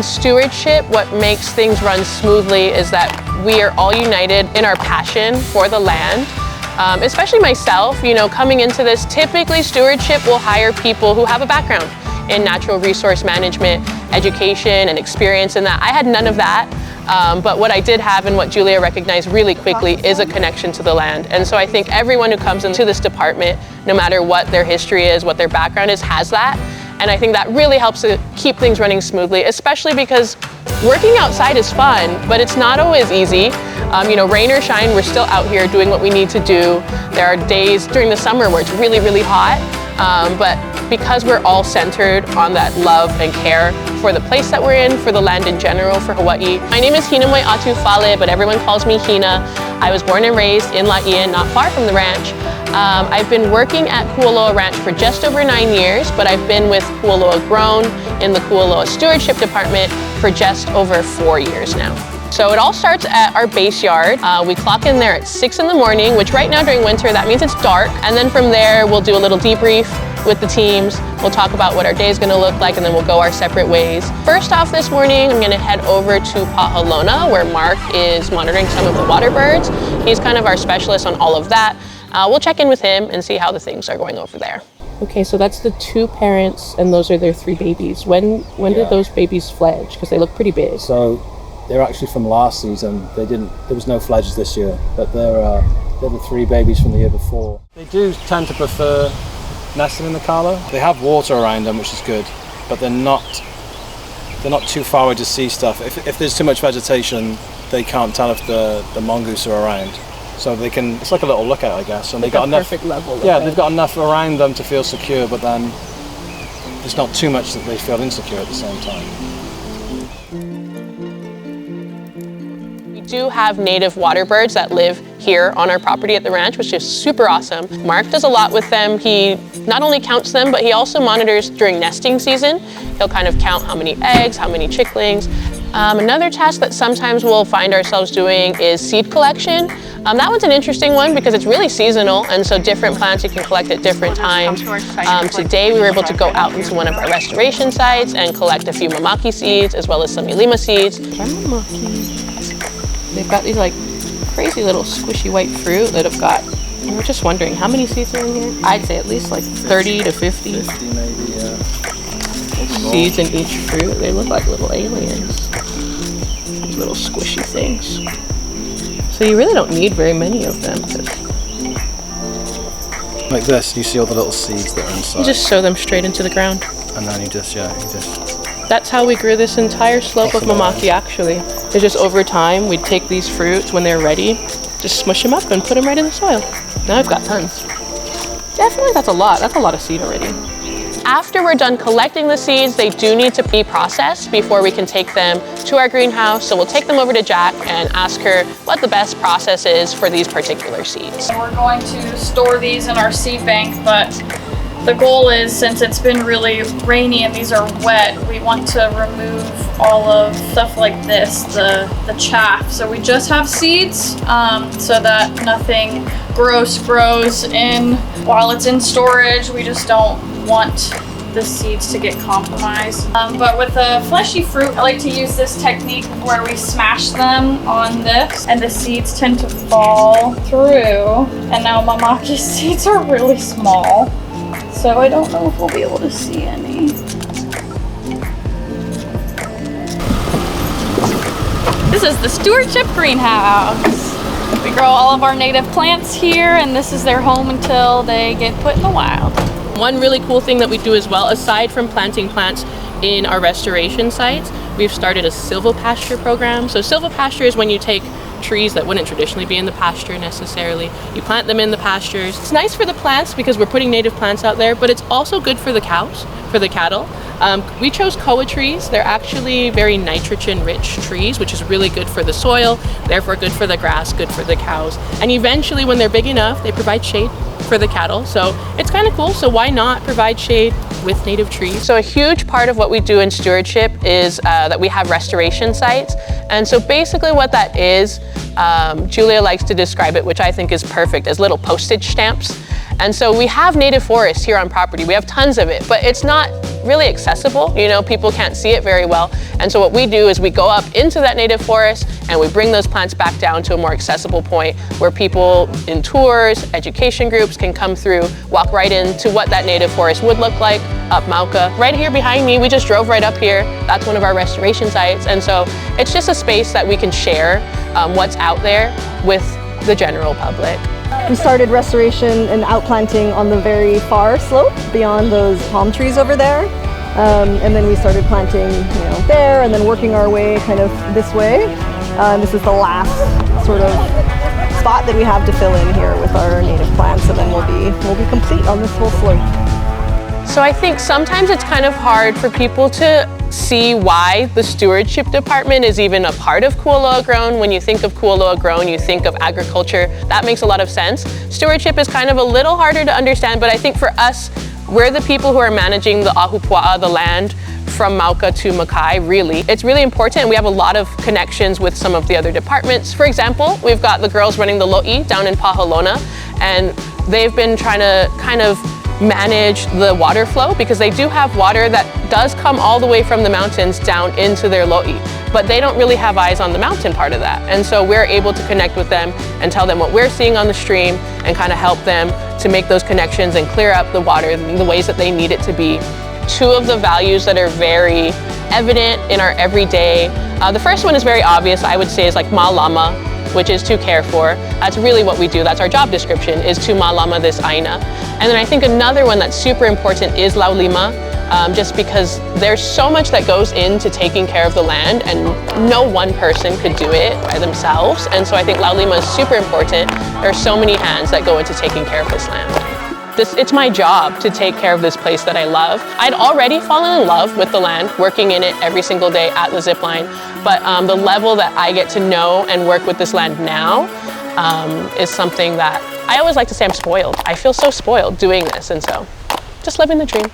In stewardship, what makes things run smoothly is that we are all united in our passion for the land. Especially myself, you know, coming into this, typically stewardship will hire people who have a background in natural resource management, education, and experience in that. I had none of that, but what I did have and what Julia recognized really quickly is a connection to the land. And so I think everyone who comes into this department, no matter what their history is, what their background is, has that. And I think that really helps to keep things running smoothly, especially because working outside is fun, but it's not always easy. You know, rain or shine, we're still out here doing what we need to do. There are days during the summer where it's really, really hot, but because we're all centered on that love and care for the place that we're in, for the land in general, for Hawaii. My name is Hina Mai Atu Fale, but everyone calls me Hina. I was born and raised in Laie, not far from the ranch. I've been working at Kualoa Ranch for just over 9 years, but I've been with KualoaGrown in the Kualoa Stewardship Department for just over 4 years now. So it all starts at our base yard. We clock in there at 6 in the morning, which right now during winter, that means it's dark. And then from there, we'll do a little debrief with the teams. We'll talk about what our day is gonna look like, and then we'll go our separate ways. First off this morning, I'm gonna head over to Pahalona, where Mark is monitoring some of the water birds. He's kind of our specialist on all of that. We'll check in with him and see how the things are going over there. Okay, so that's the 2 parents, and those are their 3 babies. When did those babies fledge? Because they look pretty big. So they're actually from last season. There was no fledges this year, but they're the 3 babies from the year before. They do tend to prefer nesting in the kalo. They have water around them, which is good, but they're not too far away to see stuff. If there's too much vegetation, they can't tell if the mongoose are around. So they can, it's like a little lookout, I guess. And they got enough perfect level. Yeah, they've got enough around them to feel secure, but then there's not too much that they feel insecure at the same time. We do have native water birds that live here on our property at the ranch, which is super awesome. Mark does a lot with them. He not only counts them, but he also monitors during nesting season. He'll kind of count how many eggs, how many chicklings. Another task that sometimes we'll find ourselves doing is seed collection. That one's an interesting one because it's really seasonal, and so different plants you can collect at different times. Today we were able to go out into one of our restoration sites and collect a few mamaki seeds as well as some ilima seeds. They've got these like crazy little squishy white fruit that have got, and we're just wondering how many seeds are in here. I'd say at least like 30 to 50. 50 maybe, yeah. Seeds in each fruit. They look like little aliens. These little squishy things. So you really don't need very many of them. Like this, you see all the little seeds that are inside. You just sow them straight into the ground. And then you just. That's how we grew this entire slope of mamaki, actually. It's just over time, we'd take these fruits when they're ready, just smush them up and put them right in the soil. Now I've got tons. Definitely that's a lot of seed already. After we're done collecting the seeds, they do need to be processed before we can take them to our greenhouse. So we'll take them over to Jack and ask her what the best process is for these particular seeds. We're going to store these in our seed bank, but the goal is, since it's been really rainy and these are wet, we want to remove all of stuff like this, the chaff. So we just have seeds so that nothing gross grows in while it's in storage. We just don't want the seeds to get compromised. But with the fleshy fruit, I like to use this technique where we smash them on this and the seeds tend to fall through. And now mamaki seeds are really small, so I don't know if we'll be able to see any. This is the Stewardship greenhouse. We grow all of our native plants here, and this is their home until they get put in the wild. One really cool thing that we do as well, aside from planting plants in our restoration sites, we've started a silvopasture program. So silvopasture is when you take trees that wouldn't traditionally be in the pasture necessarily, you plant them in the pastures. It's nice for the plants because we're putting native plants out there, but it's also good for the cows, for the cattle. We chose koa trees. They're actually very nitrogen-rich trees, which is really good for the soil, therefore good for the grass, good for the cows. And eventually, when they're big enough, they provide shade for the cattle. So it's kind of cool. So why not provide shade with native trees? So a huge part of what we do in stewardship is that we have restoration sites. And so basically what that is, Julia likes to describe it, which I think is perfect, as little postage stamps. And so we have native forest here on property. We have tons of it, but it's not really accessible. You know, people can't see it very well. And so what we do is we go up into that native forest and we bring those plants back down to a more accessible point where people in tours, education groups can come through, walk right into what that native forest would look like up Mauka. Right here behind me, we just drove right up here. That's one of our restoration sites. And so it's just a space that we can share what's out there with the general public. We started restoration and outplanting on the very far slope beyond those palm trees over there. And then we started planting, there and then working our way kind of this way. This is the last sort of spot that we have to fill in here with our native plants, and then we'll be complete on this whole slope. So I think sometimes it's kind of hard for people to see why the stewardship department is even a part of KualoaGrown. When you think of KualoaGrown, you think of agriculture. That makes a lot of sense. Stewardship is kind of a little harder to understand, but I think for us, we're the people who are managing the ahupua'a, the land from Mauka to Makai, really. It's really important, and we have a lot of connections with some of the other departments. For example, we've got the girls running the lo'i down in Pahalona, and they've been trying to kind of manage the water flow, because they do have water that does come all the way from the mountains down into their lo'i, but they don't really have eyes on the mountain part of that. And so we're able to connect with them and tell them what we're seeing on the stream and kind of help them to make those connections and clear up the water in the ways that they need it to be. Two of the values that are very evident in our everyday, the first one is very obvious, I would say, is like ma'alama, which is to care for. That's really what we do. That's our job description, is to ma'alama this aina. And then I think another one that's super important is laulima, just because there's so much that goes into taking care of the land, and no one person could do it by themselves. And so I think laulima is super important. There are so many hands that go into taking care of this land. It's my job to take care of this place that I love. I'd already fallen in love with the land, working in it every single day at the zipline, but the level that I get to know and work with this land now is something that I always like to say I'm spoiled. I feel so spoiled doing this, and so just living the dream.